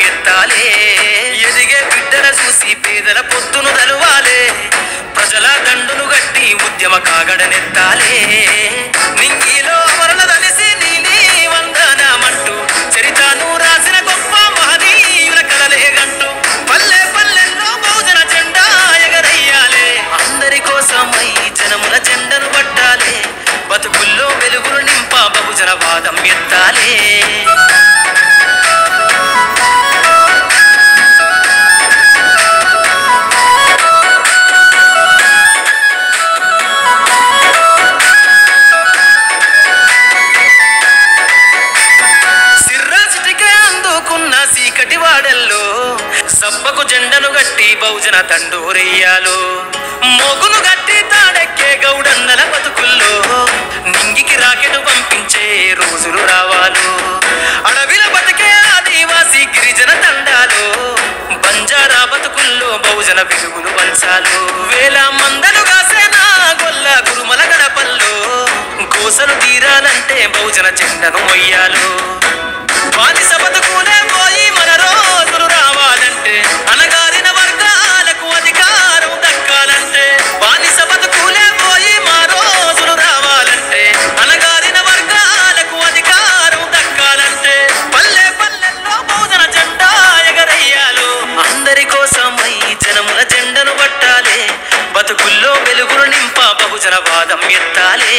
ఎత్తాలే ఎదిగే బిడ్డల చూసి పేదల పొత్తును తలువాలే ప్రజల దండును గట్టి ఉద్యమ కాగడనెత్తాలే నింగిలో అమరుల తలిసి నీలి వందనమంటూ చరితను రాసిన గొప్ప మహనీయుల కలలే గంటూ పల్లె పల్లెల్లో బహుజన జెండా ఎగరయ్యాలే అందరి కోసమై జనముల జెండను పట్టాలే బతుకుల్లో వెలుగులు నింప బహుజన వాదం ఎత్తాలే సబ్బకు జెండను గట్టి బహుజన తండూరెయ్యాలో మోగును గట్టి తాడెక్కే గౌడన్నల బతుకుల్లో నింగికి రాకెట్ పంపించే రోజులు రావాలు అడవిల బతికే ఆదివాసి గిరిజన తండాలు బంజారా బతుకుల్లో బహుజన వెలుగులు వంచాలు వేల మందలు కాసేనా గొల్ల గురుమల గడపల్లో కోసలు తీరాలంటే బహుజన జెండను మొయ్యాలు బానిస బతుకులే పోయి మన రోజులు రావాలంటే అనగారిన వర్గాలకు అధికారం దక్కాలంటే బానిస బతుకులే పోయి మా రోజులు రావాలంటే అనగారిన వర్గాలకు అధికారం దక్కాలంటే పల్లె పల్లెల్లో బహుజన జెండా ఎగరయ్యాలు అందరి కోసమై జనముల జెండను పట్టాలే బతుకుల్లో వెలుగులు నింప బహుజన వాదం ఎత్తాలే